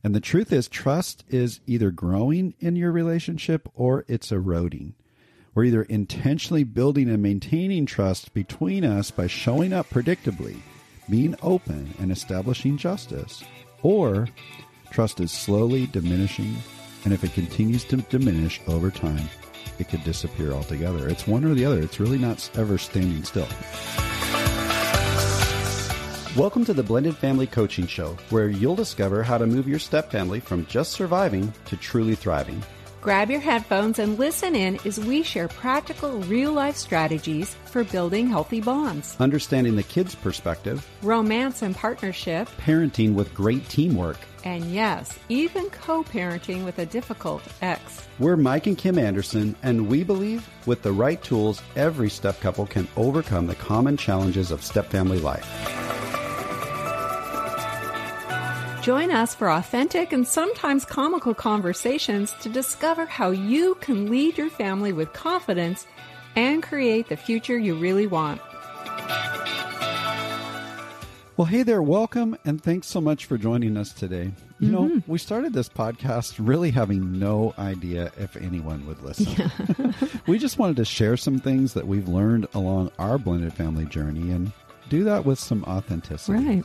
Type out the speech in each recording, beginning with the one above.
And the truth is, trust is either growing in your relationship or it's eroding. We're either intentionally building and maintaining trust between us by showing up predictably, being open, and establishing justice, or trust is slowly diminishing, and if it continues to diminish over time, it could disappear altogether. It's one or the other. It's really not ever standing still. Welcome to the Blended Family Coaching Show, where you'll discover how to move your step family from just surviving to truly thriving. Grab your headphones and listen in as we share practical, real-life strategies for building healthy bonds, Understanding the kids' perspective, romance and partnership, parenting with great teamwork. and yes, even co-parenting with a difficult ex. We're Mike and Kim Anderson, and we believe with the right tools, every step couple can overcome the common challenges of step family life. Join us for authentic and sometimes comical conversations to discover how you can lead your family with confidence and create the future you really want. Well, hey there, welcome, and thanks so much for joining us today. You know, we started this podcast really having no idea if anyone would listen. Yeah. We just wanted to share some things that we've learned along our blended family journey and do that with some authenticity. Right.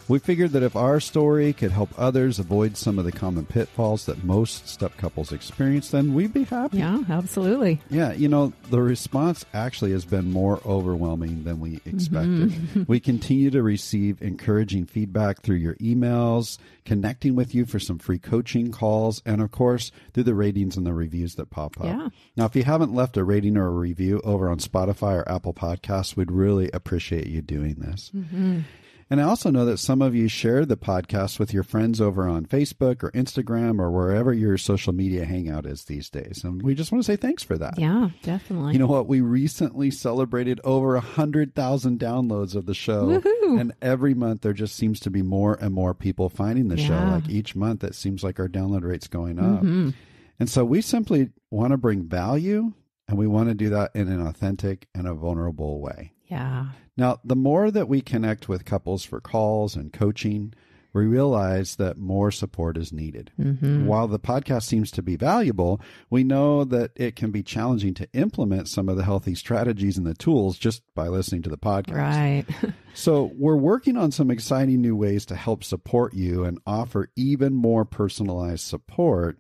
We figured that if our story could help others avoid some of the common pitfalls that most step couples experience, then we'd be happy. Yeah, absolutely. Yeah, you know, the response actually has been more overwhelming than we expected. We continue to receive encouraging feedback through your emails, connecting with you for some free coaching calls, and of course, through the ratings and the reviews that pop up. Yeah. Now, if you haven't left a rating or a review over on Spotify or Apple Podcasts, we'd really appreciate you doing this. And I also know that some of you share the podcast with your friends over on Facebook or Instagram or wherever your social media hangout is these days. And we just want to say thanks for that. Yeah, definitely. You know what? We recently celebrated over 100,000 downloads of the show. Woohoo! And every month there just seems to be more and more people finding the show. Yeah. Like each month it seems like our download rate's going up. And so we simply want to bring value, and we want to do that in an authentic and a vulnerable way. Yeah. Now, the more that we connect with couples for calls and coaching, we realize that more support is needed. While the podcast seems to be valuable, we know that it can be challenging to implement some of the healthy strategies and the tools just by listening to the podcast. Right. So we're working on some exciting new ways to help support you and offer even more personalized support.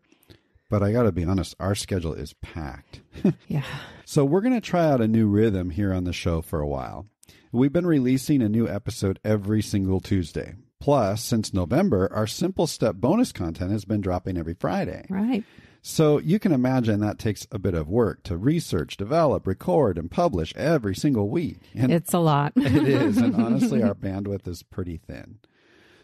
But I got to be honest, our schedule is packed. Yeah. So we're going to try out a new rhythm here on the show for a while. We've been releasing a new episode every single Tuesday. Plus, since November, our Simple Step bonus content has been dropping every Friday. Right. So you can imagine that takes a bit of work to research, develop, record, and publish every single week. And It's a lot. it is. And honestly, our bandwidth is pretty thin.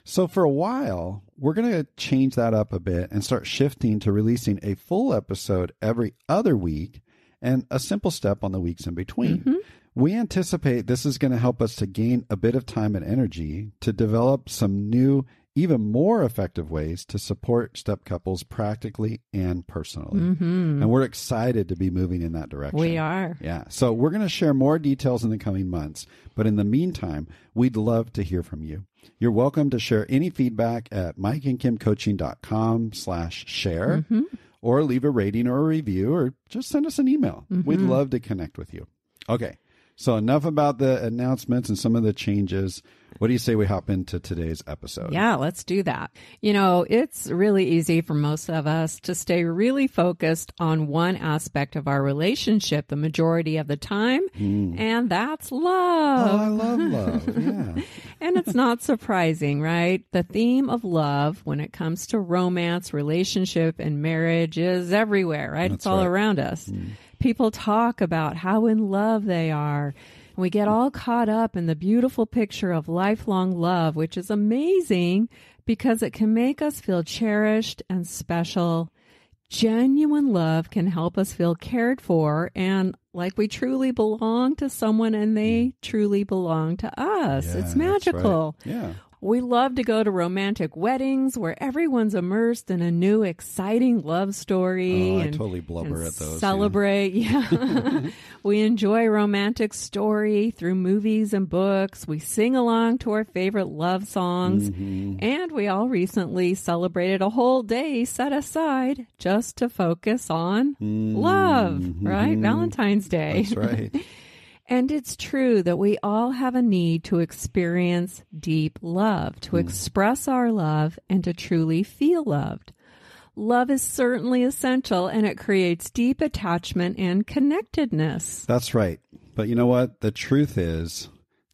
So for a while, we're going to change that up a bit and start shifting to releasing a full episode every other week and a simple step on the weeks in between. We anticipate this is going to help us to gain a bit of time and energy to develop some new, even more effective ways to support step couples practically and personally. And we're excited to be moving in that direction. We are. Yeah. So we're going to share more details in the coming months. But in the meantime, we'd love to hear from you. You're welcome to share any feedback at mikeandkimcoaching.com/share or leave a rating or a review or just send us an email. We'd love to connect with you. Okay. So enough about the announcements and some of the changes. What do you say we hop into today's episode? Yeah, let's do that. You know, it's really easy for most of us to stay really focused on one aspect of our relationship the majority of the time, and that's love. Oh, I love love. Yeah. And it's not surprising, right? The theme of love when it comes to romance, relationship, and marriage is everywhere, right? That's it's all right. around us. People talk about how in love they are. We get all caught up in the beautiful picture of lifelong love, which is amazing because it can make us feel cherished and special. Genuine love can help us feel cared for and like we truly belong to someone and they truly belong to us. Yeah, it's that's magical. right. Yeah. We love to go to romantic weddings where everyone's immersed in a new, exciting love story. Oh, I totally blubber at those. Celebrate. Yeah. We enjoy romantic story through movies and books. We sing along to our favorite love songs. And we all recently celebrated a whole day set aside just to focus on love, right? Valentine's Day. That's right. And it's true that we all have a need to experience deep love, to express our love, and to truly feel loved. Love is certainly essential, and it creates deep attachment and connectedness. That's right. But you know what? The truth is,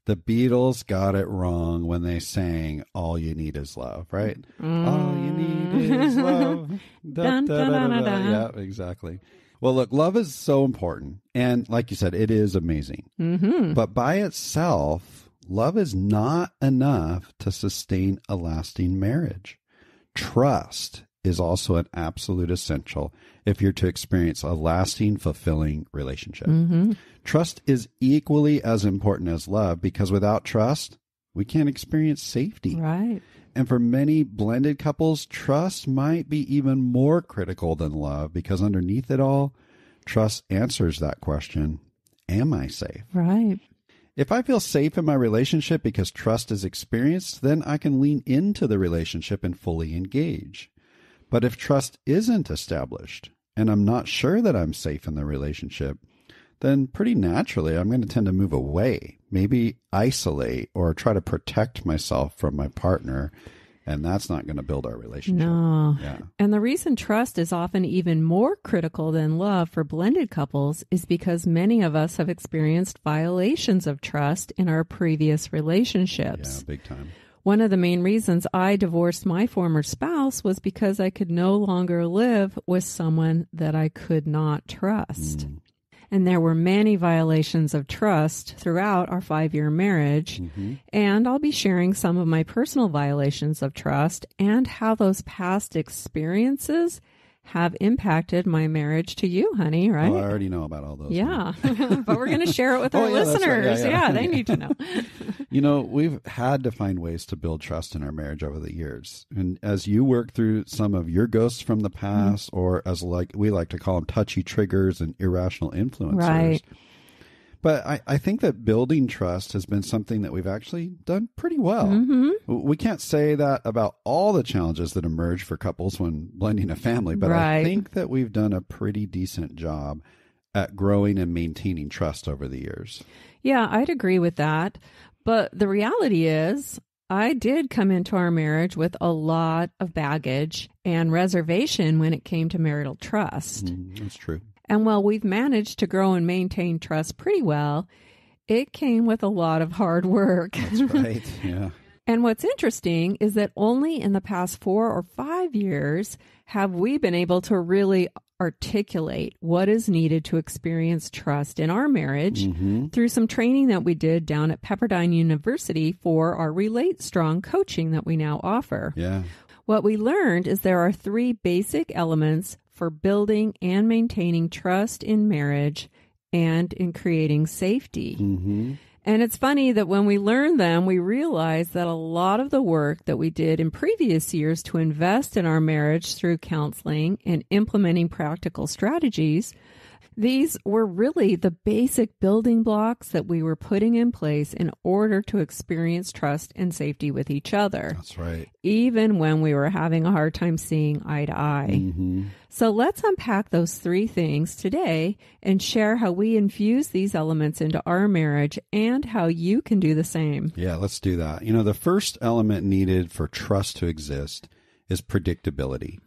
the Beatles got it wrong when they sang "All You Need Is Love," right? All you need is love. Dun, dun, dun, dun, dun. Yeah, exactly. Well, look, love is so important. And like you said, it is amazing. But by itself, love is not enough to sustain a lasting marriage. Trust is also an absolute essential if you're to experience a lasting, fulfilling relationship. Trust is equally as important as love because without trust, we can't experience safety. Right. And for many blended couples, trust might be even more critical than love because underneath it all, trust answers that question, am I safe? Right. If I feel safe in my relationship because trust is experienced, then I can lean into the relationship and fully engage. But if trust isn't established and I'm not sure that I'm safe in the relationship, then pretty naturally I'm going to tend to move away, maybe isolate or try to protect myself from my partner. And that's not going to build our relationship. No. Yeah. And the reason trust is often even more critical than love for blended couples is because many of us have experienced violations of trust in our previous relationships. Yeah, big time. One of the main reasons I divorced my former spouse was because I could no longer live with someone that I could not trust. And there were many violations of trust throughout our 5-year marriage. And I'll be sharing some of my personal violations of trust and how those past experiences have impacted my marriage to you, honey, right? Oh, I already know about all those. Yeah. But we're going to share it with our that's right. listeners. Yeah. They need to know. You know, we've had to find ways to build trust in our marriage over the years. And as you work through some of your ghosts from the past, or as we like to call them touchy triggers and irrational influencers. Right. But I think that building trust has been something that we've actually done pretty well. We can't say that about all the challenges that emerge for couples when blending a family, but I think that we've done a pretty decent job at growing and maintaining trust over the years. Yeah, I'd agree with that. But the reality is, I did come into our marriage with a lot of baggage and reservation when it came to marital trust. That's true. And while we've managed to grow and maintain trust pretty well, it came with a lot of hard work. That's right, yeah. And what's interesting is that only in the past 4 or 5 years have we been able to really articulate what is needed to experience trust in our marriage through some training that we did down at Pepperdine University for our Relate Strong coaching that we now offer. Yeah. What we learned is there are 3 basic elements for building and maintaining trust in marriage and in creating safety. And it's funny that when we learn them, we realize that a lot of the work that we did in previous years to invest in our marriage through counseling and implementing practical strategies, these were really the basic building blocks that we were putting in place in order to experience trust and safety with each other. That's right. Even when we were having a hard time seeing eye to eye. So let's unpack those 3 things today and share how we infuse these elements into our marriage and how you can do the same. Yeah, let's do that. You know, the first element needed for trust to exist is predictability.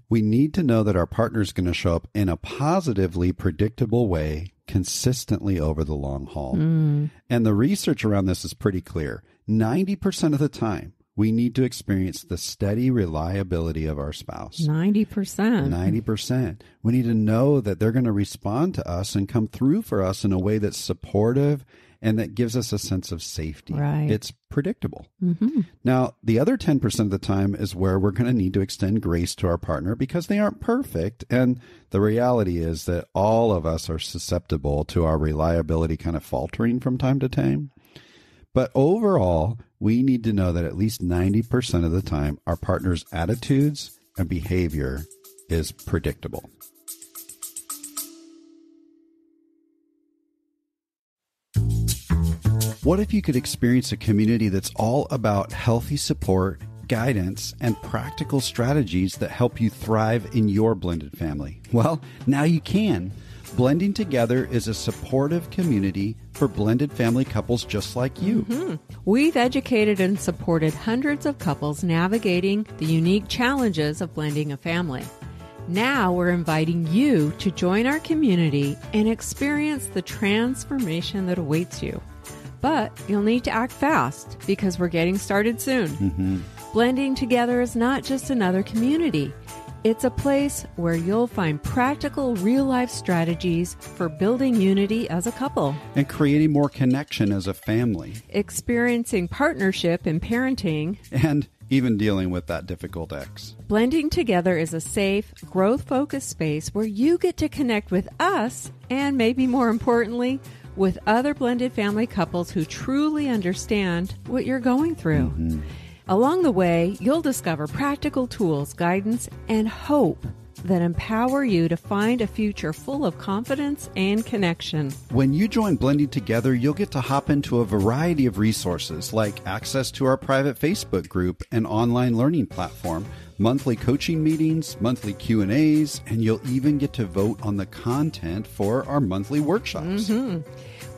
We need to know that our partner is going to show up in a positively predictable way consistently over the long haul. And the research around this is pretty clear. 90% of the time, we need to experience the steady reliability of our spouse. 90%. 90%. We need to know that they're going to respond to us and come through for us in a way that's supportive and that gives us a sense of safety. Right. It's predictable. Now, the other 10% of the time is where we're going to need to extend grace to our partner because they aren't perfect. And the reality is that all of us are susceptible to our reliability kind of faltering from time to time. But overall, we need to know that at least 90% of the time, our partner's attitudes and behavior is predictable. What if you could experience a community that's all about healthy support, guidance, and practical strategies that help you thrive in your blended family? Well, now you can. Blending Together is a supportive community for blended family couples just like you. We've educated and supported hundreds of couples navigating the unique challenges of blending a family. Now we're inviting you to join our community and experience the transformation that awaits you. But you'll need to act fast because we're getting started soon. Blending Together is not just another community. It's a place where you'll find practical, real-life strategies for building unity as a couple, And creating more connection as a family. experiencing partnership in parenting. And even dealing with that difficult ex. Blending Together is a safe, growth-focused space where you get to connect with us and, maybe more importantly, with other blended family couples who truly understand what you're going through. Along the way, you'll discover practical tools, guidance, and hope that empower you to find a future full of confidence and connection. When you join Blending Together, you'll get to hop into a variety of resources like access to our private Facebook group and online learning platform, monthly coaching meetings, monthly Q&As, and you'll even get to vote on the content for our monthly workshops.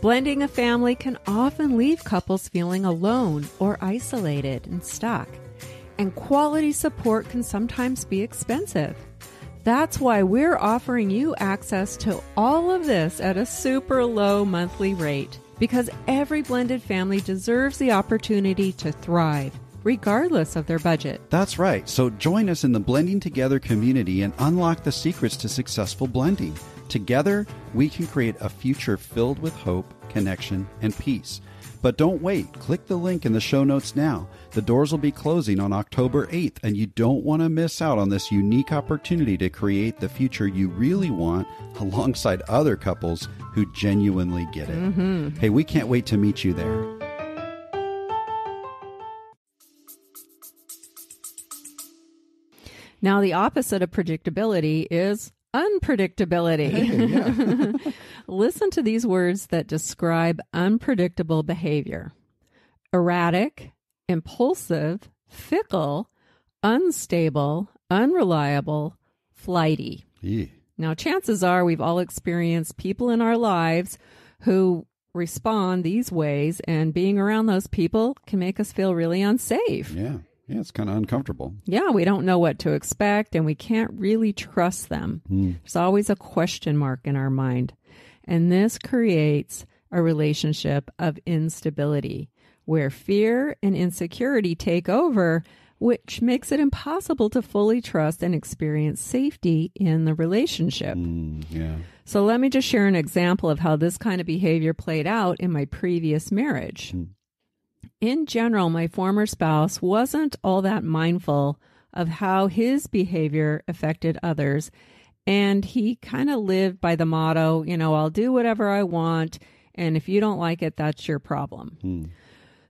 Blending a family can often leave couples feeling alone or isolated and stuck, and quality support can sometimes be expensive. That's why we're offering you access to all of this at a super low monthly rate, because every blended family deserves the opportunity to thrive, regardless of their budget. That's right. So join us in the Blending Together community and unlock the secrets to successful blending. Together, we can create a future filled with hope, connection, and peace. But don't wait. Click the link in the show notes now. The doors will be closing on October 8th, and you don't want to miss out on this unique opportunity to create the future you really want alongside other couples who genuinely get it. Hey, we can't wait to meet you there. Now, the opposite of predictability is unpredictability. Hey, yeah. Listen to these words that describe unpredictable behavior: erratic, impulsive, fickle, unstable, unreliable, flighty. Yeah. Now, chances are we've all experienced people in our lives who respond these ways, and being around those people can make us feel really unsafe. Yeah, it's kind of uncomfortable. Yeah, we don't know what to expect, and we can't really trust them. There's always a question mark in our mind. And this creates a relationship of instability where fear and insecurity take over, which makes it impossible to fully trust and experience safety in the relationship. Yeah. So let me just share an example of how this kind of behavior played out in my previous marriage. In general, my former spouse wasn't all that mindful of how his behavior affected others. And he kind of lived by the motto, I'll do whatever I want. And if you don't like it, that's your problem.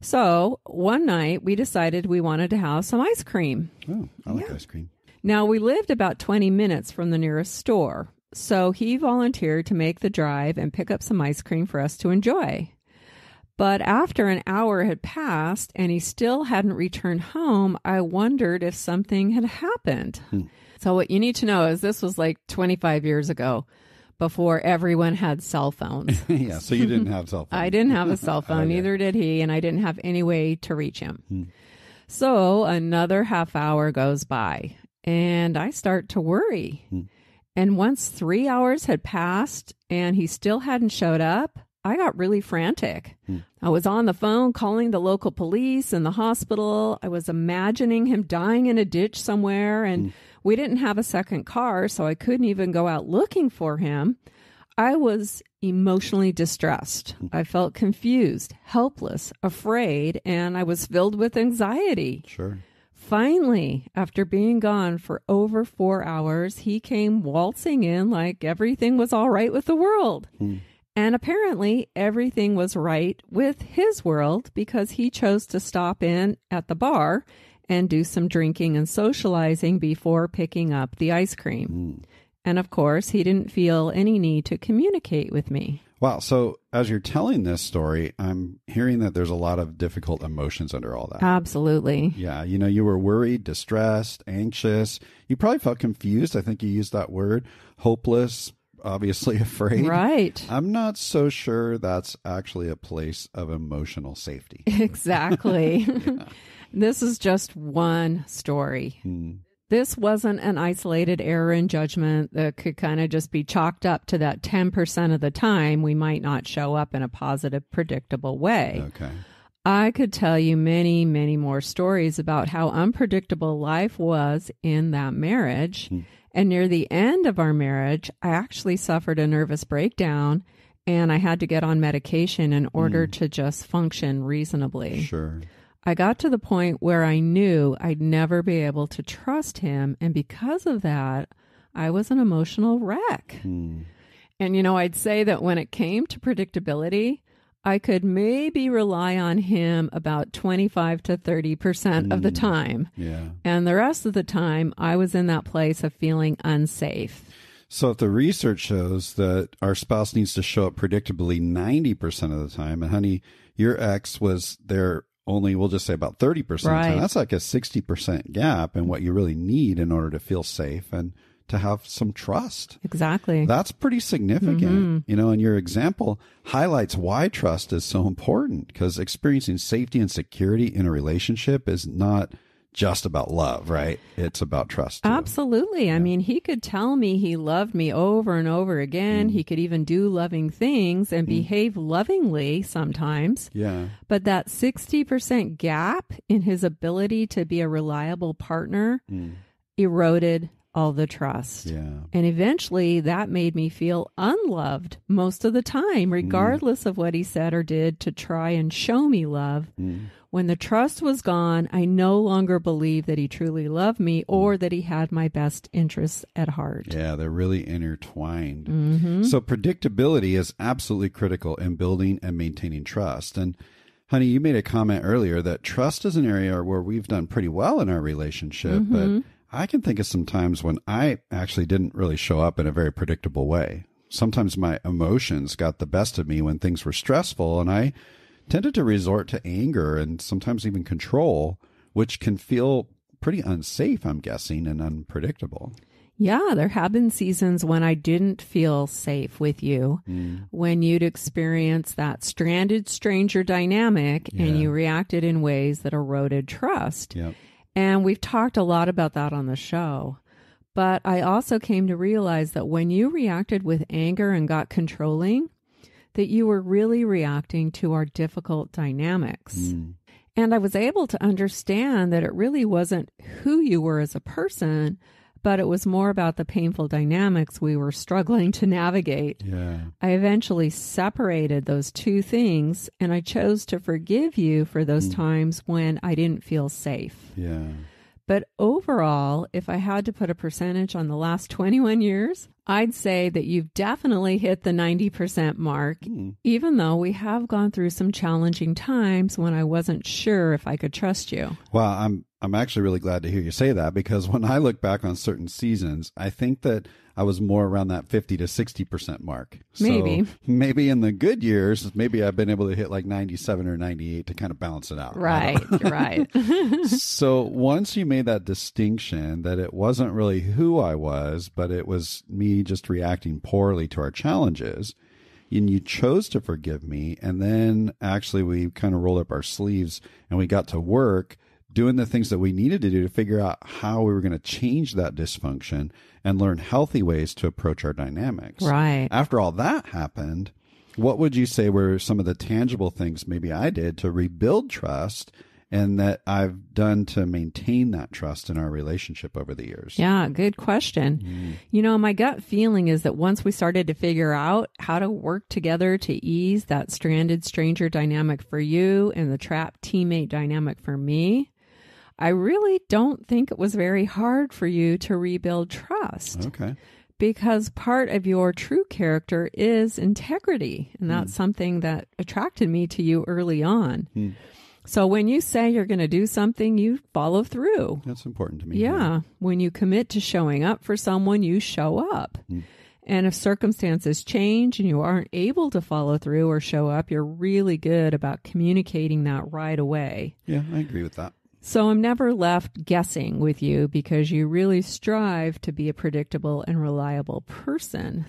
So one night we decided we wanted to have some ice cream. Oh, I like ice cream. Now, we lived about 20 minutes from the nearest store. So he volunteered to make the drive and pick up some ice cream for us to enjoy. But after an hour had passed and he still hadn't returned home, I wondered if something had happened. So what you need to know is this was like 25 years ago, before everyone had cell phones. Yeah, so you didn't have cell phone. I didn't have a cell phone, neither did he, and I didn't have any way to reach him. So another half hour goes by, and I start to worry. And once 3 hours had passed and he still hadn't showed up, I got really frantic. I was on the phone calling the local police and the hospital. I was imagining him dying in a ditch somewhere, and we didn't have a second car, so I couldn't even go out looking for him. I was emotionally distressed. I felt confused, helpless, afraid, and I was filled with anxiety. Sure. Finally, after being gone for over 4 hours, he came waltzing in like everything was all right with the world. And apparently everything was right with his world because he chose to stop in at the bar and do some drinking and socializing before picking up the ice cream. And of course, he didn't feel any need to communicate with me. Wow. So as you're telling this story, I'm hearing that there's a lot of difficult emotions under all that. Absolutely. Yeah. You know, you were worried, distressed, anxious. You probably felt confused. I think you used that word. Hopeless, obviously afraid. Right. I'm not so sure that's actually a place of emotional safety. Exactly. This is just one story. This wasn't an isolated error in judgment that could kind of just be chalked up to that 10% of the time we might not show up in a positive, predictable way. Okay. I could tell you many, many more stories about how unpredictable life was in that marriage. And near the end of our marriage, I actually suffered a nervous breakdown and I had to get on medication in order to just function reasonably. Sure. I got to the point where I knew I'd never be able to trust him. And because of that, I was an emotional wreck. And, you know, I'd say that when it came to predictability, I could maybe rely on him about 25 to 30% of the time. Yeah. And the rest of the time, I was in that place of feeling unsafe. So if the research shows that our spouse needs to show up predictably 90% of the time, and honey, your ex was there only, we'll just say about 30% of the time, that's like a 60% gap in what you really need in order to feel safe and to have some trust. Exactly. That's pretty significant. You know, and your example highlights why trust is so important, because experiencing safety and security in a relationship is not just about love, right? It's about trust too. Absolutely. I mean, he could tell me he loved me over and over again. He could even do loving things and behave lovingly sometimes. Yeah. But that 60% gap in his ability to be a reliable partner eroded all the trust. Yeah. And eventually that made me feel unloved most of the time, regardless of what he said or did to try and show me love. When the trust was gone, I no longer believed that he truly loved me or that he had my best interests at heart. Yeah, they're really intertwined. So predictability is absolutely critical in building and maintaining trust. And honey, you made a comment earlier that trust is an area where we've done pretty well in our relationship, but I can think of some times when I actually didn't really show up in a very predictable way. Sometimes my emotions got the best of me when things were stressful, and I tended to resort to anger and sometimes even control, which can feel pretty unsafe, I'm guessing, and unpredictable. Yeah, there have been seasons when I didn't feel safe with you, when you'd experience that stranded stranger dynamic and you reacted in ways that eroded trust. Yep. And we've talked a lot about that on the show. But I also came to realize that when you reacted with anger and got controlling, that you were really reacting to our difficult dynamics. And I was able to understand that it really wasn't who you were as a person, but it was more about the painful dynamics we were struggling to navigate. Yeah. I eventually separated those two things, and I chose to forgive you for those times when I didn't feel safe. Yeah. But overall, if I had to put a percentage on the last 21 years, I'd say that you've definitely hit the 90% mark, even though we have gone through some challenging times when I wasn't sure if I could trust you. Well, I'm actually really glad to hear you say that, because when I look back on certain seasons, I think that I was more around that 50 to 60% mark. Maybe. So maybe in the good years, maybe I've been able to hit like 97 or 98 to kind of balance it out. Right, right. So once you made that distinction that it wasn't really who I was, but it was me just reacting poorly to our challenges, and you chose to forgive me, and then actually we kind of rolled up our sleeves and we got to work doing the things that we needed to do to figure out how we were going to change that dysfunction and learn healthy ways to approach our dynamics. Right. After all that happened, what would you say were some of the tangible things maybe I did to rebuild trust and that I've done to maintain that trust in our relationship over the years? Yeah, good question. You know, my gut feeling is that once we started to figure out how to work together to ease that stranded stranger dynamic for you and the trapped teammate dynamic for me, I really don't think it was very hard for you to rebuild trust. Okay. because part of your true character is integrity. And that's something that attracted me to you early on. So when you say you're going to do something, you follow through. That's important to me. Yeah. When you commit to showing up for someone, you show up. And if circumstances change and you aren't able to follow through or show up, you're really good about communicating that right away. Yeah, I agree with that. So I'm never left guessing with you because you really strive to be a predictable and reliable person.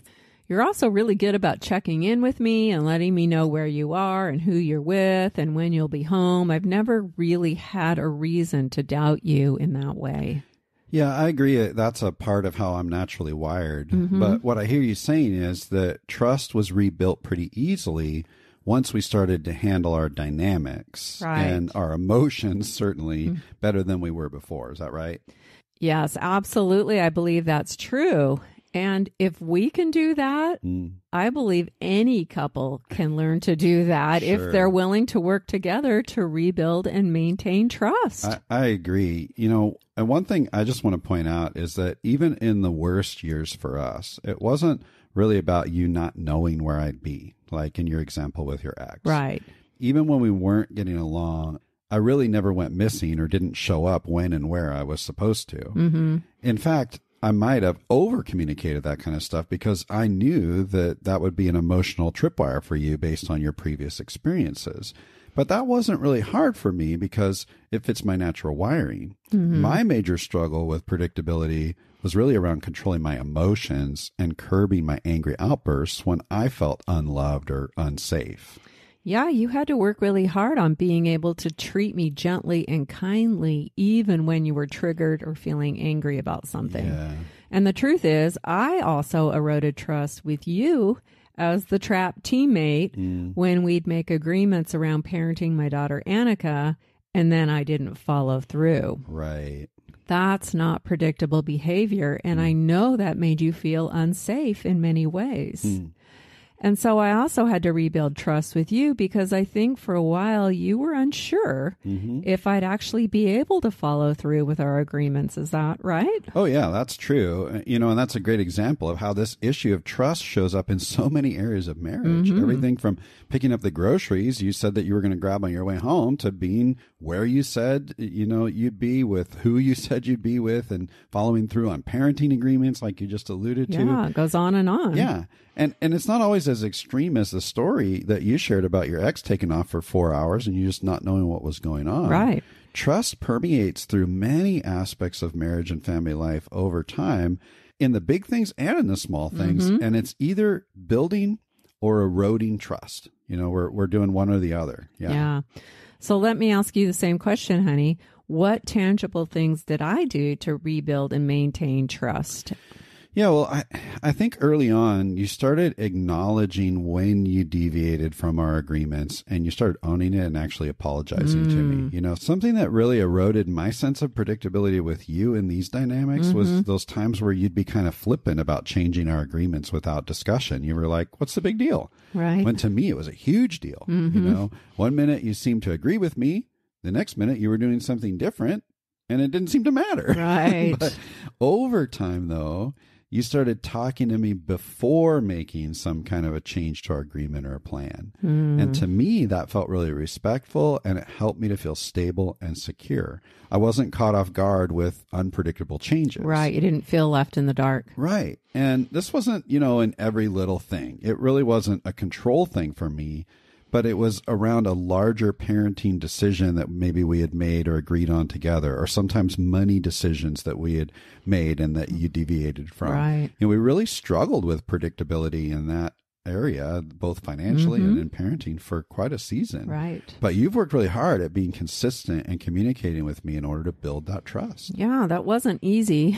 You're also really good about checking in with me and letting me know where you are and who you're with and when you'll be home. I've never really had a reason to doubt you in that way. Yeah, I agree. That's a part of how I'm naturally wired. But what I hear you saying is that trust was rebuilt pretty easily once we started to handle our dynamics and our emotions, certainly better than we were before. Is that right? Yes, absolutely. I believe that's true. And if we can do that, I believe any couple can learn to do that if they're willing to work together to rebuild and maintain trust. I agree. You know, and one thing I just want to point out is that even in the worst years for us, it wasn't really about you not knowing where I'd be, like in your example with your ex. Right. Even when we weren't getting along, I really never went missing or didn't show up when and where I was supposed to. In fact, I might have over-communicated that kind of stuff because I knew that that would be an emotional tripwire for you based on your previous experiences. But that wasn't really hard for me because it fits my natural wiring. My major struggle with predictability was really around controlling my emotions and curbing my angry outbursts when I felt unloved or unsafe. Yeah, you had to work really hard on being able to treat me gently and kindly, even when you were triggered or feeling angry about something. Yeah. And the truth is, I also eroded trust with you as the trap teammate when we'd make agreements around parenting my daughter Annika, and then I didn't follow through. Right. That's not predictable behavior, and I know that made you feel unsafe in many ways. And so I also had to rebuild trust with you because I think for a while you were unsure if I'd actually be able to follow through with our agreements. Is that right? Oh, yeah, that's true. You know, and that's a great example of how this issue of trust shows up in so many areas of marriage. Everything from picking up the groceries you said that you were going to grab on your way home to being where you said, you know, you'd be with who you said you'd be with and following through on parenting agreements like you just alluded to. Yeah, it goes on and on. Yeah. And it's not always as extreme as the story that you shared about your ex taking off for 4 hours and you just not knowing what was going on. Right. Trust permeates through many aspects of marriage and family life over time in the big things and in the small things. And it's either building or eroding trust. You know, we're doing one or the other. Yeah. So let me ask you the same question, honey. What tangible things did I do to rebuild and maintain trust? Yeah, well, I think early on you started acknowledging when you deviated from our agreements and you started owning it and actually apologizing to me. You know, something that really eroded my sense of predictability with you in these dynamics was those times where you'd be kind of flippant about changing our agreements without discussion. You were like, what's the big deal? Right. When to me it was a huge deal. You know, one minute you seemed to agree with me, the next minute you were doing something different and it didn't seem to matter. Right. But over time, though, you started talking to me before making some kind of a change to our agreement or a plan. And to me, that felt really respectful and it helped me to feel stable and secure. I wasn't caught off guard with unpredictable changes. Right. You didn't feel left in the dark. Right. And this wasn't, you know, in every little thing. It really wasn't a control thing for me, but it was around a larger parenting decision that maybe we had made or agreed on together, or sometimes money decisions that we had made and that you deviated from. Right. And we really struggled with predictability in that area, both financially and in parenting for quite a season. Right. But you've worked really hard at being consistent and communicating with me in order to build that trust. Yeah, that wasn't easy.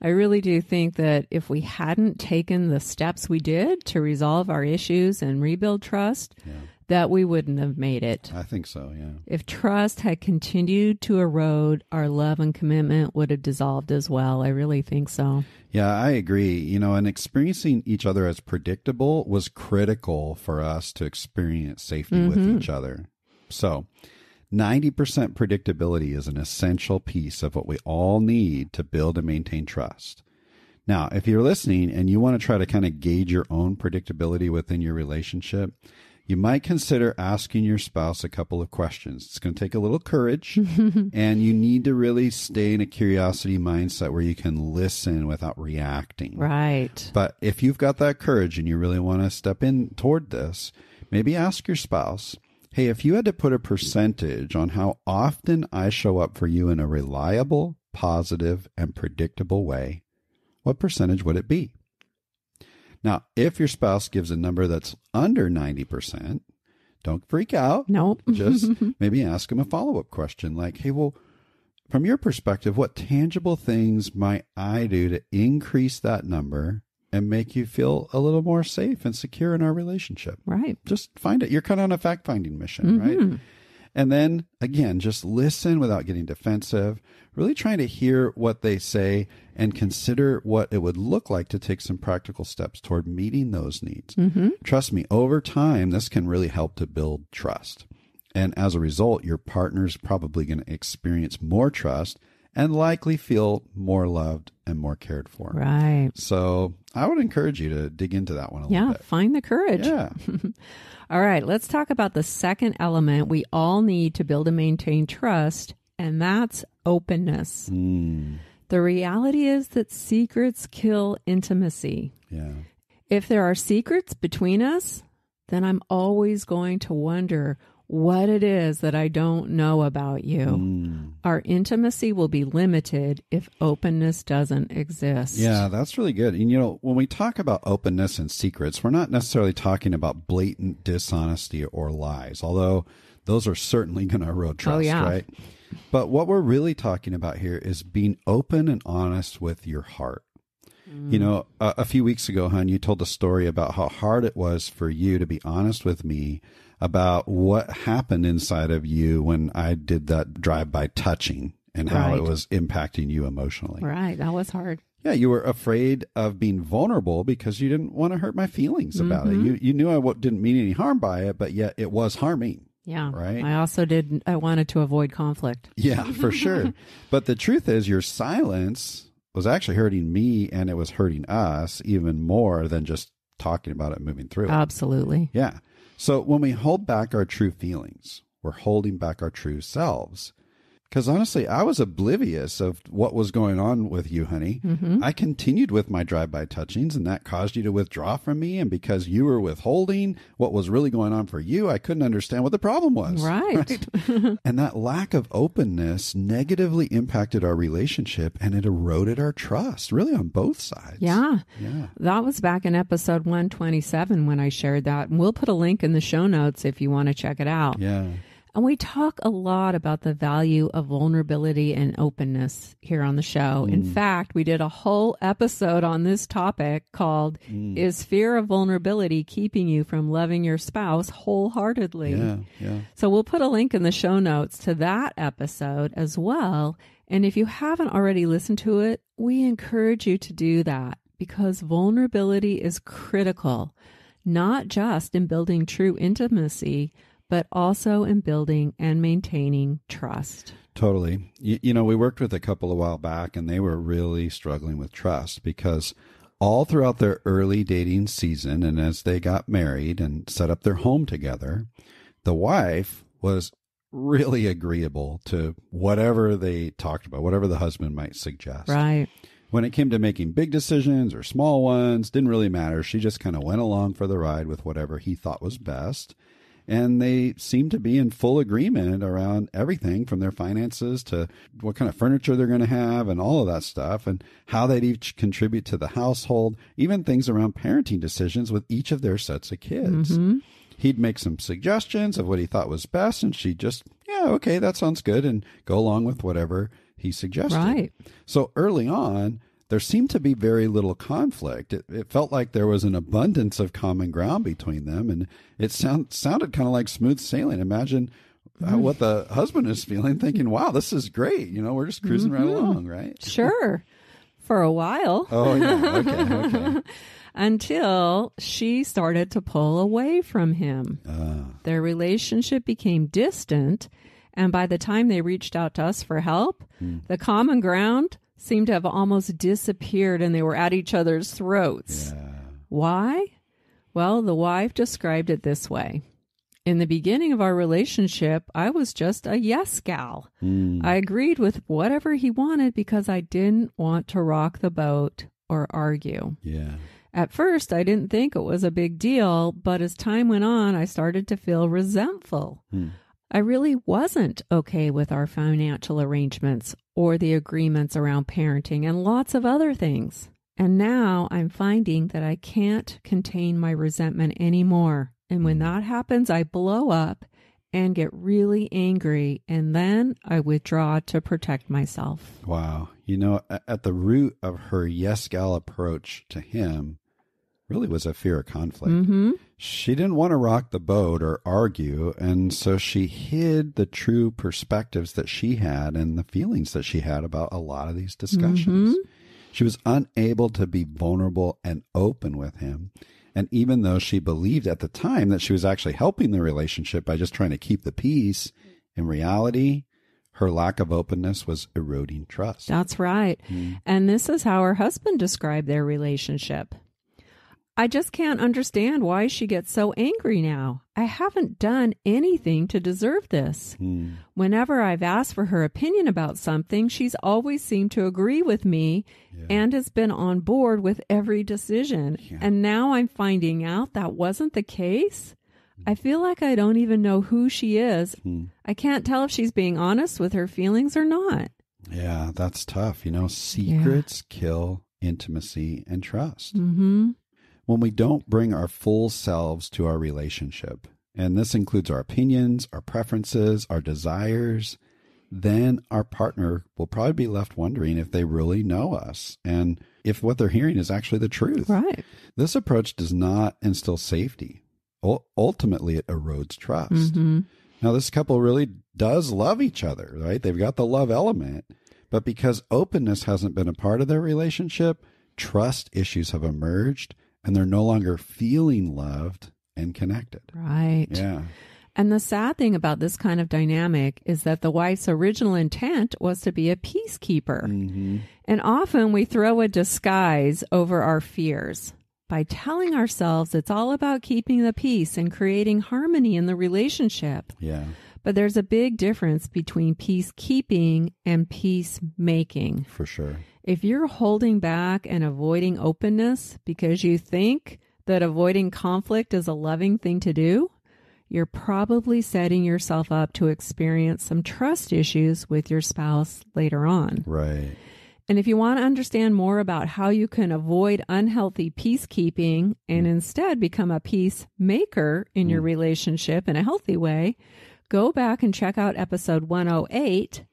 I really do think that if we hadn't taken the steps we did to resolve our issues and rebuild trust, that we wouldn't have made it. I think so, yeah. If trust had continued to erode, our love and commitment would have dissolved as well. I really think so. Yeah, I agree. You know, and experiencing each other as predictable was critical for us to experience safety with each other. So 90% predictability is an essential piece of what we all need to build and maintain trust. Now, if you're listening and you want to try to kind of gauge your own predictability within your relationship, you might consider asking your spouse a couple of questions. It's going to take a little courage, and you need to really stay in a curiosity mindset where you can listen without reacting. Right. But if you've got that courage and you really want to step in toward this, maybe ask your spouse, hey, if you had to put a percentage on how often I show up for you in a reliable, positive, and predictable way, what percentage would it be? Now, if your spouse gives a number that's under 90%, don't freak out. Nope. Just maybe ask them a follow-up question like, hey, well, from your perspective, what tangible things might I do to increase that number and make you feel a little more safe and secure in our relationship? Right. Just find it. You're kind of on a fact-finding mission, right? And then, again, just listen without getting defensive, really trying to hear what they say and consider what it would look like to take some practical steps toward meeting those needs. Trust me, over time, this can really help to build trust. And as a result, your partner's probably going to experience more trust and likely feel more loved and more cared for. Right. So I would encourage you to dig into that one a little bit. Find the courage. Yeah. All right, let's talk about the second element we all need to build and maintain trust, and that's openness. The reality is that secrets kill intimacy. Yeah. If there are secrets between us, then I'm always going to wonder what it is that I don't know about you. Our intimacy will be limited if openness doesn't exist. Yeah, that's really good. And, you know, when we talk about openness and secrets, we're not necessarily talking about blatant dishonesty or lies, although those are certainly going to erode trust, right? But what we're really talking about here is being open and honest with your heart. You know, a few weeks ago, hon, you told a story about how hard it was for you to be honest with me about what happened inside of you when I did that drive-by touching and how it was impacting you emotionally. Right. That was hard. Yeah, you were afraid of being vulnerable because you didn't want to hurt my feelings about it. You knew I didn't mean any harm by it, but yet it was harming. Yeah. Right. I wanted to avoid conflict. Yeah, for sure. But the truth is your silence was actually hurting me, and it was hurting us even more than just talking about it and moving through it. Absolutely. Yeah. So when we hold back our true feelings, we're holding back our true selves. Because honestly, I was oblivious of what was going on with you, honey. I continued with my drive-by touchings, and that caused you to withdraw from me. And because you were withholding what was really going on for you, I couldn't understand what the problem was. Right. And that lack of openness negatively impacted our relationship, and it eroded our trust, really on both sides. Yeah. Yeah. That was back in episode 127 when I shared that. And we'll put a link in the show notes if you want to check it out. Yeah. And we talk a lot about the value of vulnerability and openness here on the show. In fact, we did a whole episode on this topic called Is Fear of Vulnerability Keeping You from Loving Your Spouse Wholeheartedly? Yeah. So we'll put a link in the show notes to that episode as well. And if you haven't already listened to it, we encourage you to do that because vulnerability is critical, not just in building true intimacy, but also in building and maintaining trust. Totally. You know, we worked with a couple a while back, and they were really struggling with trust because all throughout their early dating season and as they got married and set up their home together, the wife was really agreeable to whatever they talked about, whatever the husband might suggest. Right. When it came to making big decisions or small ones, didn't really matter. She just kind of went along for the ride with whatever he thought was best. And they seem to be in full agreement around everything from their finances to what kind of furniture they're going to have and all of that stuff and how they'd each contribute to the household, even things around parenting decisions with each of their sets of kids. He'd make some suggestions of what he thought was best, and she'd just, yeah, okay, that sounds good, and go along with whatever he suggested. Right. So early on, there seemed to be very little conflict. It felt like there was an abundance of common ground between them, and it sounded kind of like smooth sailing. Imagine what the husband is feeling, thinking, wow, this is great. You know, we're just cruising right along, right? Sure. For a while. Oh, yeah. Okay. Until she started to pull away from him. Their relationship became distant, and by the time they reached out to us for help, the common ground seemed to have almost disappeared and they were at each other's throats. Yeah. Why? Well, the wife described it this way. In the beginning of our relationship, I was just a yes gal. I agreed with whatever he wanted because I didn't want to rock the boat or argue. Yeah. At first, I didn't think it was a big deal, but as time went on, I started to feel resentful. I really wasn't okay with our financial arrangements or the agreements around parenting and lots of other things. And now I'm finding that I can't contain my resentment anymore. And when that happens, I blow up and get really angry, and then I withdraw to protect myself. Wow. You know, at the root of her yes gal approach to him really was a fear of conflict. She didn't want to rock the boat or argue, and so she hid the true perspectives that she had and the feelings that she had about a lot of these discussions. She was unable to be vulnerable and open with him. And even though she believed at the time that she was actually helping the relationship by just trying to keep the peace, in reality, her lack of openness was eroding trust. That's right. And this is how her husband described their relationship. I just can't understand why she gets so angry now. I haven't done anything to deserve this. Whenever I've asked for her opinion about something, she's always seemed to agree with me and has been on board with every decision. And now I'm finding out that wasn't the case. I feel like I don't even know who she is. I can't tell if she's being honest with her feelings or not. Yeah, that's tough. You know, secrets kill intimacy and trust. When we don't bring our full selves to our relationship, and this includes our opinions, our preferences, our desires, then our partner will probably be left wondering if they really know us and if what they're hearing is actually the truth. Right. This approach does not instill safety. Ultimately, it erodes trust. Now, this couple really does love each other, right? They've got the love element, but because openness hasn't been a part of their relationship, trust issues have emerged, and they're no longer feeling loved and connected. Right. Yeah. And the sad thing about this kind of dynamic is that the wife's original intent was to be a peacekeeper. And often we throw a disguise over our fears by telling ourselves it's all about keeping the peace and creating harmony in the relationship. Yeah. But there's a big difference between peacekeeping and peacemaking. For sure. If you're holding back and avoiding openness because you think that avoiding conflict is a loving thing to do, you're probably setting yourself up to experience some trust issues with your spouse later on. Right. And if you want to understand more about how you can avoid unhealthy peacekeeping and instead become a peacemaker in your relationship in a healthy way, go back and check out episode 108,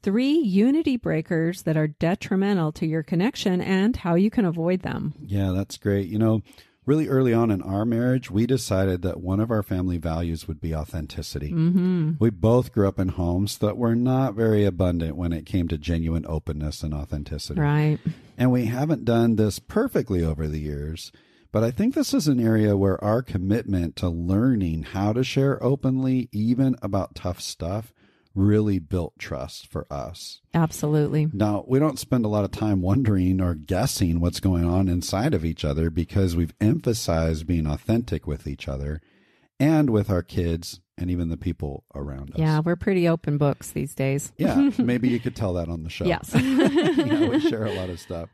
3 unity breakers that are detrimental to your connection and how you can avoid them. Yeah, that's great. You know, really early on in our marriage, we decided that one of our family values would be authenticity. We both grew up in homes that were not very abundant when it came to genuine openness and authenticity. Right. And we haven't done this perfectly over the years, but I think this is an area where our commitment to learning how to share openly, even about tough stuff, really built trust for us. Absolutely. Now, we don't spend a lot of time wondering or guessing what's going on inside of each other because we've emphasized being authentic with each other and with our kids and even the people around us. Yeah, we're pretty open books these days. Yeah, maybe you could tell that on the show. Yes. Yeah, we share a lot of stuff.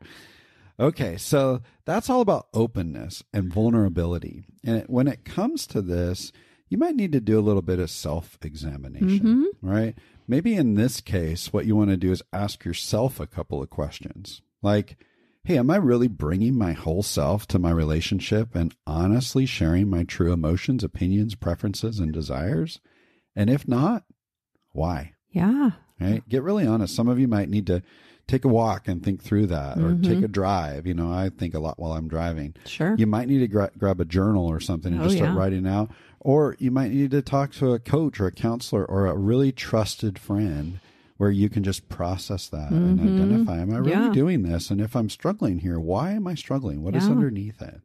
Okay, so that's all about openness and vulnerability. And when it comes to this, you might need to do a little bit of self-examination, right? Maybe in this case, what you want to do is ask yourself a couple of questions. Like, hey, am I really bringing my whole self to my relationship and honestly sharing my true emotions, opinions, preferences, and desires? And if not, why? Yeah. Right? Get really honest. Some of you might need to take a walk and think through that, or take a drive. You know, I think a lot while I'm driving. Sure. You might need to grab a journal or something and just start writing out. Or you might need to talk to a coach or a counselor or a really trusted friend where you can just process that and identify, am I really doing this? And if I'm struggling here, why am I struggling? What is underneath it?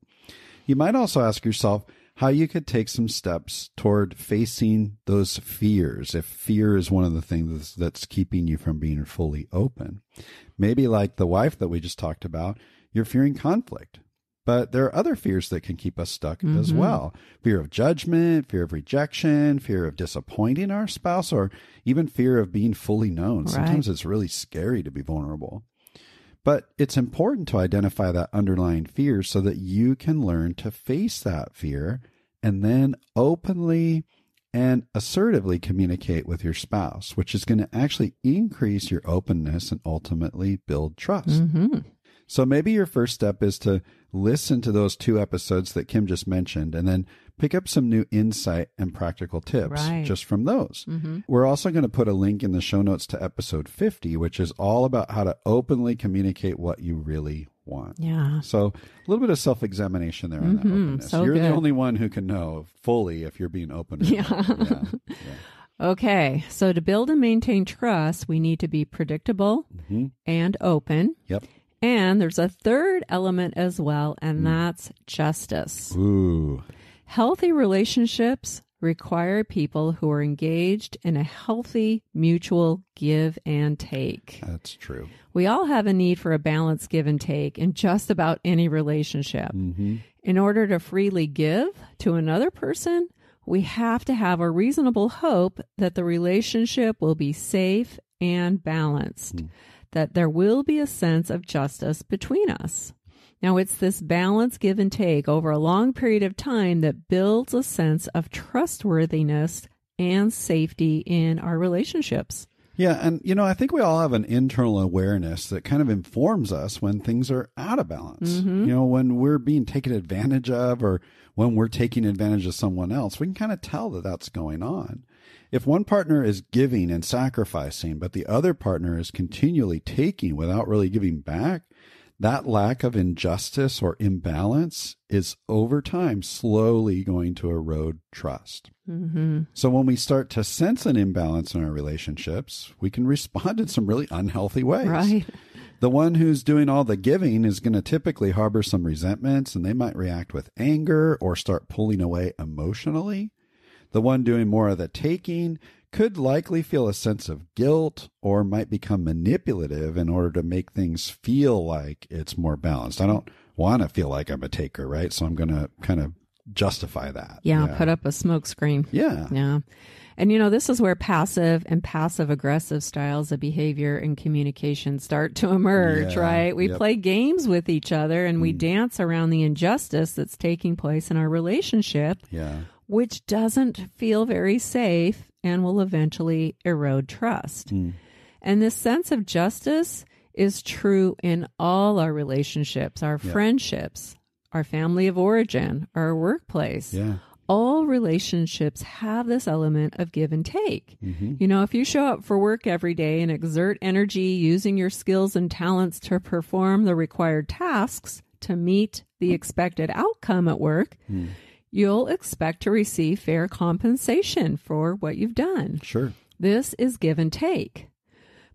You might also ask yourself, how you could take some steps toward facing those fears. If fear is one of the things that's keeping you from being fully open. Maybe like the wife that we just talked about, you're fearing conflict. But there are other fears that can keep us stuck as well. Fear of judgment, fear of rejection, fear of disappointing our spouse, or even fear of being fully known. Sometimes it's really scary to be vulnerable. But it's important to identify that underlying fear so that you can learn to face that fear and then openly and assertively communicate with your spouse, which is going to actually increase your openness and ultimately build trust. So maybe your first step is to listen to those 2 episodes that Kim just mentioned and then pick up some new insight and practical tips just from those. We're also going to put a link in the show notes to episode 50, which is all about how to openly communicate what you really want. Yeah. So a little bit of self-examination there on that openness. So you're good. the only one who can know fully if you're being open. Or not. Yeah. Okay. So to build and maintain trust, we need to be predictable and open. Yep. And there's a third element as well, and that's justice. Ooh. Healthy relationships require people who are engaged in a healthy mutual give and take. That's true. We all have a need for a balanced give and take in just about any relationship. In order to freely give to another person, we have to have a reasonable hope that the relationship will be safe and balanced, that there will be a sense of justice between us. Now, it's this balance give and take over a long period of time that builds a sense of trustworthiness and safety in our relationships. Yeah. And, I think we all have an internal awareness that kind of informs us when things are out of balance. When we're being taken advantage of or when we're taking advantage of someone else, we can kind of tell that that's going on. If one partner is giving and sacrificing, but the other partner is continually taking without really giving back, that lack of injustice or imbalance is over time slowly going to erode trust. So when we start to sense an imbalance in our relationships, we can respond in some really unhealthy ways. Right. The one who's doing all the giving is going to typically harbor some resentments, and they might react with anger or start pulling away emotionally. The one doing more of the taking could likely feel a sense of guilt or might become manipulative in order to make things feel like it's more balanced. I don't want to feel like I'm a taker, right? So I'm going to kind of justify that. Yeah, put up a smoke screen. Yeah. Yeah. And, this is where passive and passive-aggressive styles of behavior and communication start to emerge, right? We play games with each other and we dance around the injustice that's taking place in our relationship, which doesn't feel very safe and will eventually erode trust. And this sense of justice is true in all our relationships, our friendships, our family of origin, our workplace. Yeah. All relationships have this element of give and take. If you show up for work every day and exert energy using your skills and talents to perform the required tasks to meet the expected outcome at work, you'll expect to receive fair compensation for what you've done. Sure. This is give and take.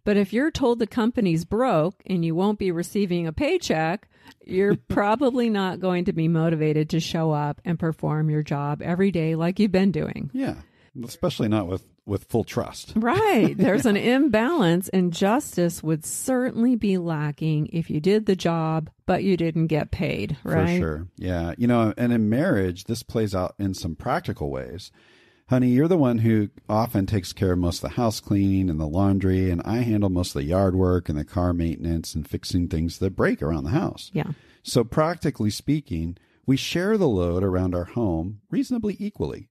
But if you're told the company's broke and you won't be receiving a paycheck, you're probably not going to be motivated to show up and perform your job every day like you've been doing. Yeah, especially not with full trust. Right. There's an imbalance, and justice would certainly be lacking if you did the job, but you didn't get paid, right? For sure. Yeah. And in marriage, this plays out in some practical ways. Honey, you're the one who often takes care of most of the house cleaning and the laundry, and I handle most of the yard work and the car maintenance and fixing things that break around the house. Yeah. So practically speaking, we share the load around our home reasonably equally.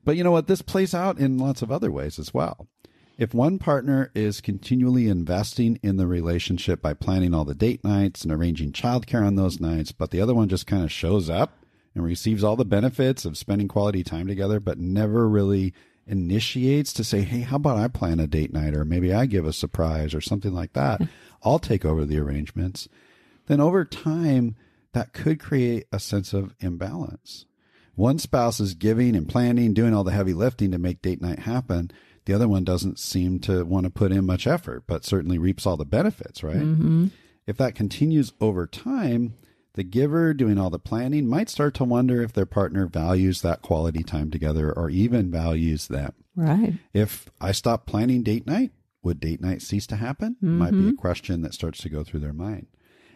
But you know what? This plays out in lots of other ways as well. If one partner is continually investing in the relationship by planning all the date nights and arranging childcare on those nights, but the other one just kind of shows up and receives all the benefits of spending quality time together, but never really initiates to say, hey, how about I plan a date night, or maybe I give a surprise or something like that. I'll take over the arrangements. Then over time, that could create a sense of imbalance. One spouse is giving and planning, doing all the heavy lifting to make date night happen. The other one doesn't seem to want to put in much effort, but certainly reaps all the benefits, right? If that continues over time, The giver doing all the planning might start to wonder if their partner values that quality time together or even values them. Right. If I stop planning date night, would date night cease to happen? Might be a question that starts to go through their mind.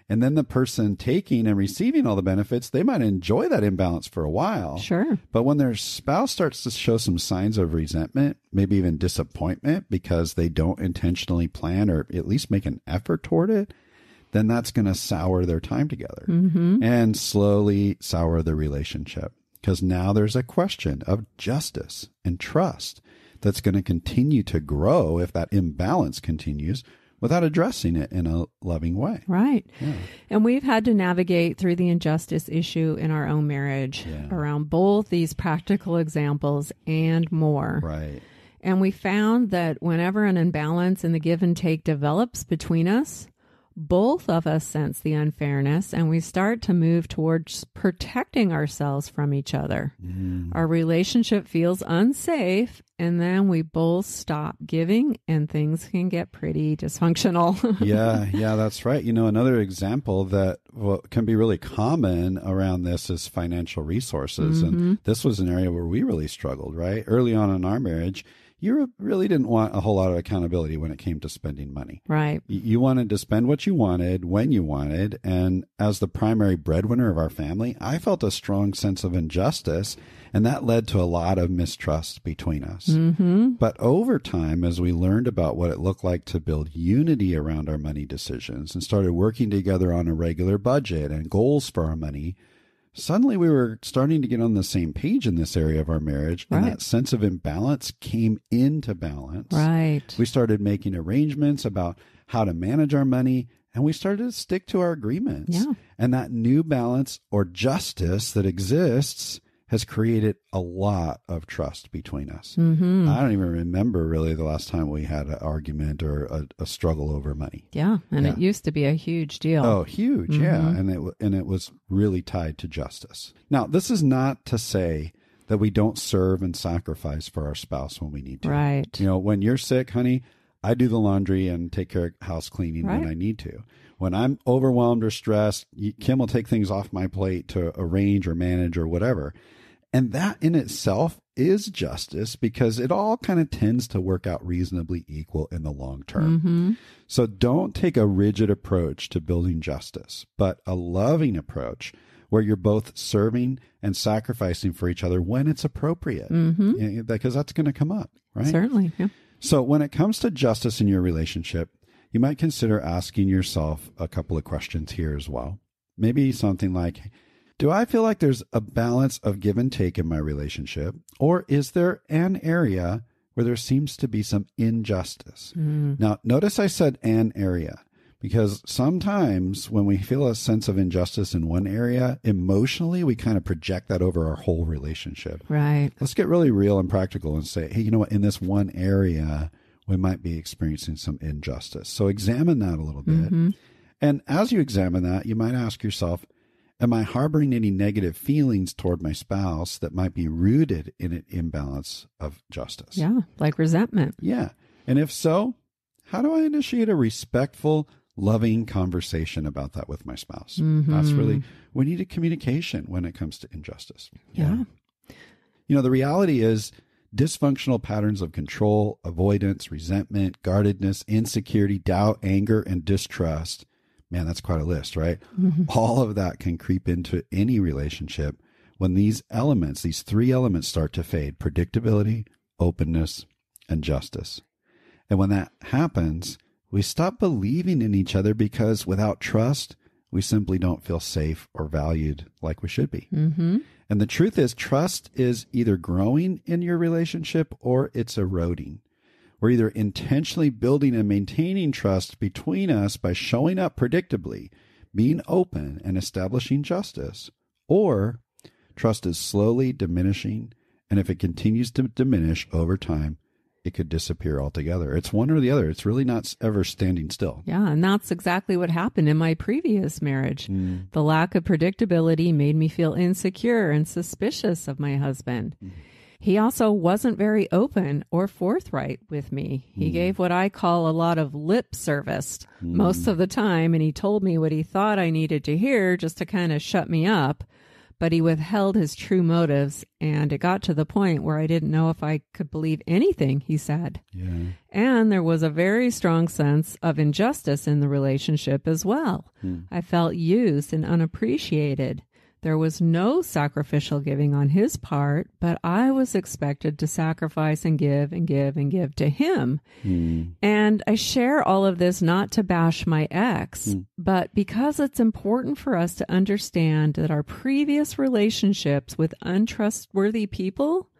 And then the person taking and receiving all the benefits, they might enjoy that imbalance for a while. Sure. But when their spouse starts to show some signs of resentment, maybe even disappointment because they don't intentionally plan or at least make an effort toward it, then that's going to sour their time together and slowly sour the relationship. Because now there's a question of justice and trust that's going to continue to grow if that imbalance continues without addressing it in a loving way. Right. Yeah. And we've had to navigate through the injustice issue in our own marriage around both these practical examples and more. Right. And we found that whenever an imbalance in the give and take develops between us, both of us sense the unfairness and we start to move towards protecting ourselves from each other. Our relationship feels unsafe, and then we both stop giving and things can get pretty dysfunctional. Yeah, that's right. You know, another example that can be really common around this is financial resources. And this was an area where we really struggled, right? Early on in our marriage, you really didn't want a whole lot of accountability when it came to spending money. Right. You wanted to spend what you wanted, when you wanted. And as the primary breadwinner of our family, I felt a strong sense of injustice. And that led to a lot of mistrust between us. But over time, as we learned about what it looked like to build unity around our money decisions and started working together on a regular budget and goals for our money, suddenly we were starting to get on the same page in this area of our marriage. And that sense of imbalance came into balance. Right. We started making arrangements about how to manage our money, and we started to stick to our agreements. Yeah. And that new balance or justice that exists has created a lot of trust between us. I don't even remember really the last time we had an argument or a struggle over money. Yeah, and it used to be a huge deal. Oh, huge, yeah. And it was really tied to justice. Now, this is not to say that we don't serve and sacrifice for our spouse when we need to. Right. You know, when you're sick, honey, I do the laundry and take care of house cleaning when I need to. When I'm overwhelmed or stressed, Kim will take things off my plate to arrange or manage or whatever. And that in itself is justice because it all kind of tends to work out reasonably equal in the long term. So don't take a rigid approach to building justice, but a loving approach where you're both serving and sacrificing for each other when it's appropriate, because that's going to come up, right? Certainly, yeah. So when it comes to justice in your relationship, you might consider asking yourself a couple of questions here as well. Maybe something like, do I feel like there's a balance of give and take in my relationship, or is there an area where there seems to be some injustice? Now, notice I said an area, because sometimes when we feel a sense of injustice in one area, emotionally, we kind of project that over our whole relationship. Right. Let's get really real and practical and say, hey, you know what, in this one area, we might be experiencing some injustice. So examine that a little bit. And as you examine that, you might ask yourself, am I harboring any negative feelings toward my spouse that might be rooted in an imbalance of justice? Yeah, like resentment. Yeah. And if so, how do I initiate a respectful, loving conversation about that with my spouse? That's really, we need a communication when it comes to injustice. Yeah. You know, the reality is dysfunctional patterns of control, avoidance, resentment, guardedness, insecurity, doubt, anger, and distrust. Man, that's quite a list, right? All of that can creep into any relationship when these elements, these three elements start to fade: predictability, openness, and justice. And when that happens, we stop believing in each other because without trust, we simply don't feel safe or valued like we should be. And the truth is, trust is either growing in your relationship or it's eroding. We're either intentionally building and maintaining trust between us by showing up predictably, being open, and establishing justice, or trust is slowly diminishing, and if it continues to diminish over time, it could disappear altogether. It's one or the other. It's really not ever standing still. Yeah, and that's exactly what happened in my previous marriage. The lack of predictability made me feel insecure and suspicious of my husband. He also wasn't very open or forthright with me. He gave what I call a lot of lip service most of the time, and he told me what he thought I needed to hear just to kind of shut me up. But he withheld his true motives, and it got to the point where I didn't know if I could believe anything he said. Yeah. And there was a very strong sense of injustice in the relationship as well. I felt used and unappreciated. There was no sacrificial giving on his part, but I was expected to sacrifice and give and give and give to him. And I share all of this not to bash my ex, but because it's important for us to understand that our previous relationships with untrustworthy people,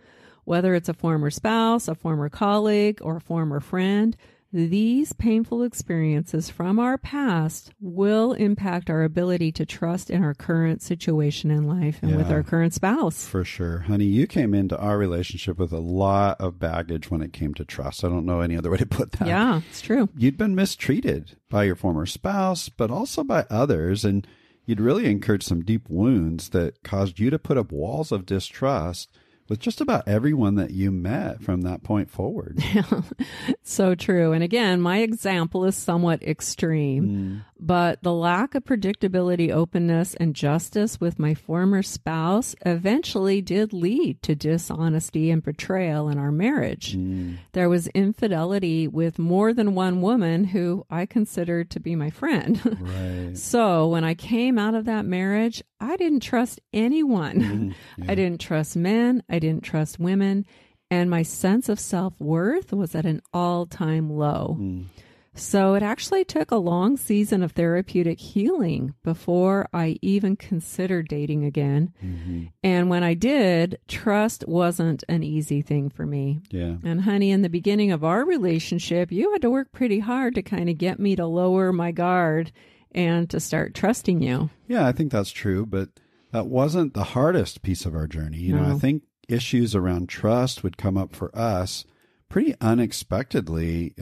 whether it's a former spouse, a former colleague, or a former friend, these painful experiences from our past will impact our ability to trust in our current situation in life and with our current spouse. For sure. Honey, you came into our relationship with a lot of baggage when it came to trust. I don't know any other way to put that. Yeah, it's true. You'd been mistreated by your former spouse, but also by others, and you'd really incurred some deep wounds that caused you to put up walls of distrust with just about everyone that you met from that point forward. So true. And again, my example is somewhat extreme, but the lack of predictability, openness, and justice with my former spouse eventually did lead to dishonesty and betrayal in our marriage. There was infidelity with more than one woman who I considered to be my friend. Right. So when I came out of that marriage, I didn't trust anyone. I didn't trust men. I didn't trust women. And my sense of self-worth was at an all-time low. So it actually took a long season of therapeutic healing before I even considered dating again. And when I did, trust wasn't an easy thing for me. Yeah. And honey, in the beginning of our relationship, you had to work pretty hard to kind of get me to lower my guard and to start trusting you. Yeah, I think that's true, but that wasn't the hardest piece of our journey. You know, I think issues around trust would come up for us pretty unexpectedly.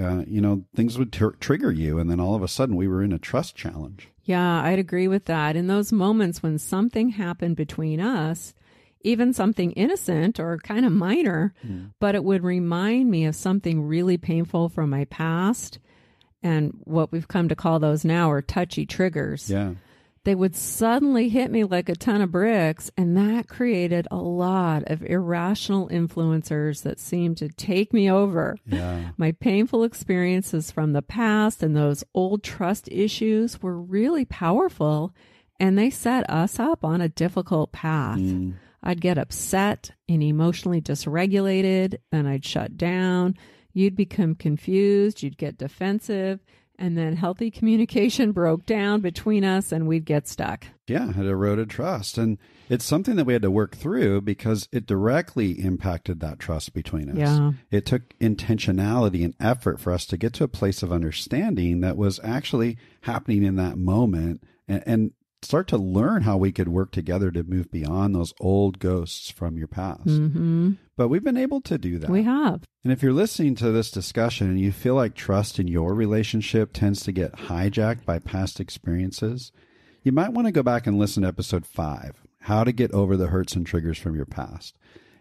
Things would trigger you, and then all of a sudden we were in a trust challenge. Yeah, I'd agree with that. In those moments when something happened between us, even something innocent or kind of minor, but it would remind me of something really painful from my past. And what we've come to call those now are touchy triggers. Yeah. They would suddenly hit me like a ton of bricks, and that created a lot of irrational influencers that seemed to take me over. Yeah. My painful experiences from the past and those old trust issues were really powerful, and they set us up on a difficult path. I'd get upset and emotionally dysregulated, and I'd shut down. You'd become confused, you'd get defensive, and then healthy communication broke down between us and we'd get stuck. Yeah, it eroded trust. And it's something that we had to work through because it directly impacted that trust between us. Yeah. It took intentionality and effort for us to get to a place of understanding that was actually happening in that moment and start to learn how we could work together to move beyond those old ghosts from your past. But we've been able to do that. We have. And if you're listening to this discussion and you feel like trust in your relationship tends to get hijacked by past experiences, you might want to go back and listen to episode 5, How to Get Over the Hurts and Triggers from Your Past.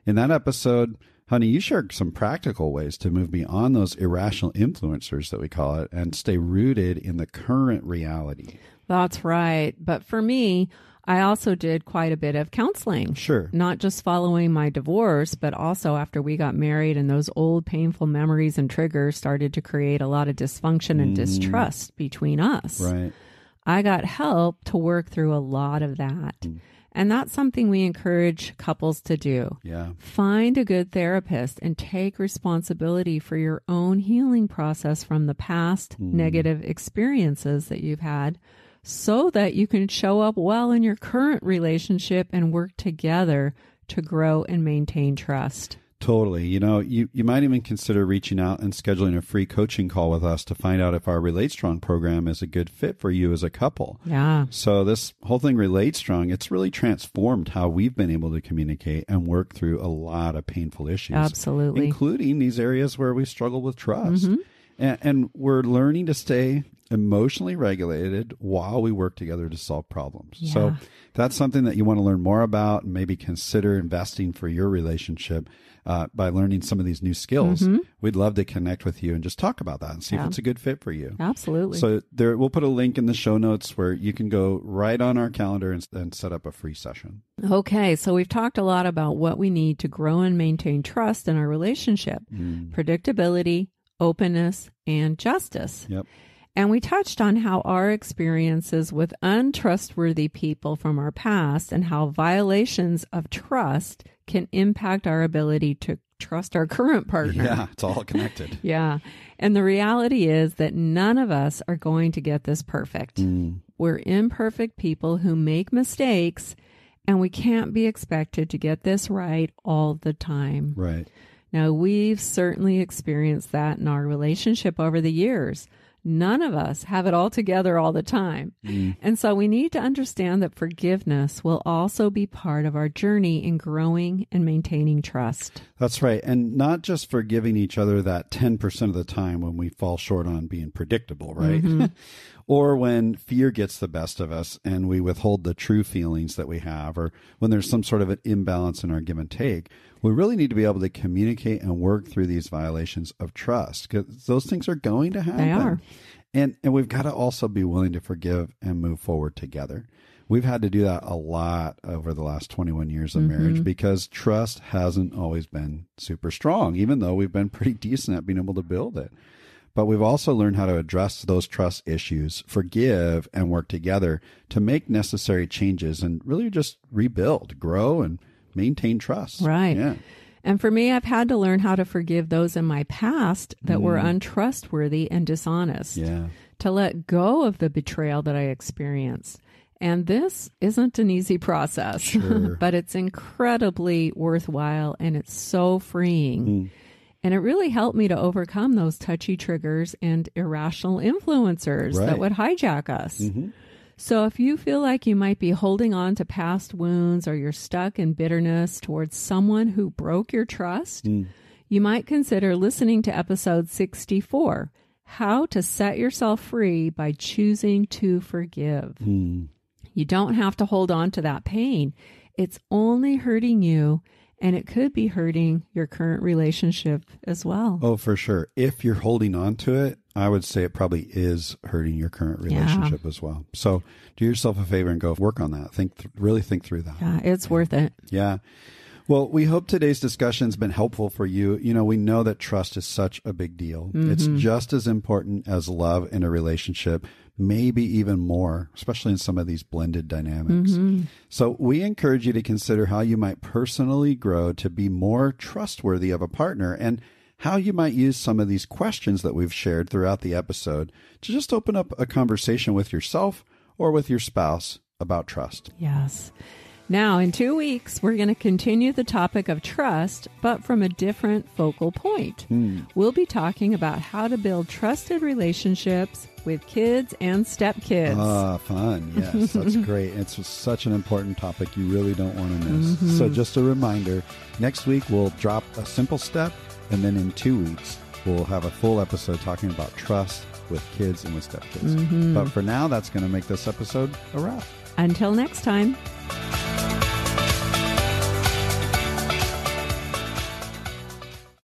In that episode, honey, you shared some practical ways to move beyond those irrational influencers that we call it and stay rooted in the current reality. That's right. But for me, I also did quite a bit of counseling. Sure. Not just following my divorce, but also after we got married and those old painful memories and triggers started to create a lot of dysfunction and distrust between us. Right. I got help to work through a lot of that. And that's something we encourage couples to do. Yeah. Find a good therapist and take responsibility for your own healing process from the past negative experiences that you've had, so that you can show up well in your current relationship and work together to grow and maintain trust. Totally. You know, you might even consider reaching out and scheduling a free coaching call with us to find out if our Relate Strong program is a good fit for you as a couple. Yeah. So this whole thing, Relate Strong, it's really transformed how we've been able to communicate and work through a lot of painful issues. Absolutely. Including these areas where we struggle with trust. And we're learning to stay emotionally regulated while we work together to solve problems. Yeah. So if that's something that you want to learn more about and maybe consider investing for your relationship by learning some of these new skills, we'd love to connect with you and just talk about that and see if it's a good fit for you. Absolutely. So we'll put a link in the show notes where you can go right on our calendar and set up a free session. Okay, so we've talked a lot about what we need to grow and maintain trust in our relationship, predictability, openness, and justice. Yep. And we touched on how our experiences with untrustworthy people from our past and how violations of trust can impact our ability to trust our current partner. Yeah, it's all connected. Yeah. And the reality is that none of us are going to get this perfect. We're imperfect people who make mistakes, and we can't be expected to get this right all the time. Right. Now, we've certainly experienced that in our relationship over the years. None of us have it all together all the time. And so we need to understand that forgiveness will also be part of our journey in growing and maintaining trust. That's right. And not just forgiving each other that 10% of the time when we fall short on being predictable, right? Or when fear gets the best of us and we withhold the true feelings that we have, or when there's some sort of an imbalance in our give and take. We really need to be able to communicate and work through these violations of trust, because those things are going to happen. They are. And we've got to also be willing to forgive and move forward together. We've had to do that a lot over the last 21 years of marriage because trust hasn't always been super strong, even though we've been pretty decent at being able to build it. But we've also learned how to address those trust issues, forgive, and work together to make necessary changes and really just rebuild, grow, and maintain trust. Right. Yeah. And for me, I've had to learn how to forgive those in my past that were untrustworthy and dishonest. Yeah. To let go of the betrayal that I experienced. And this isn't an easy process, Sure. but it's incredibly worthwhile and it's so freeing. And it really helped me to overcome those touchy triggers and irrational influencers that would hijack us. So if you feel like you might be holding on to past wounds or you're stuck in bitterness towards someone who broke your trust, you might consider listening to episode 64, How to Set Yourself Free by Choosing to Forgive. You don't have to hold on to that pain. It's only hurting you, and it could be hurting your current relationship as well. Oh, for sure. If you're holding on to it, I would say it probably is hurting your current relationship as well. So do yourself a favor and go work on that. Really think through that. Yeah, it's worth it. Yeah. Well, we hope today's discussion has been helpful for you. You know, we know that trust is such a big deal. It's just as important as love in a relationship, maybe even more, especially in some of these blended dynamics. So we encourage you to consider how you might personally grow to be more trustworthy of a partner and how you might use some of these questions that we've shared throughout the episode to just open up a conversation with yourself or with your spouse about trust. Yes. Now, in 2 weeks, we're going to continue the topic of trust, but from a different focal point. We'll be talking about how to build trusted relationships with kids and stepkids. Ah, fun. Yes, that's great. It's such an important topic you really don't want to miss. So just a reminder, next week we'll drop a simple step, and then in 2 weeks we'll have a full episode talking about trust with kids and with stepkids. But for now, that's going to make this episode a wrap. Until next time.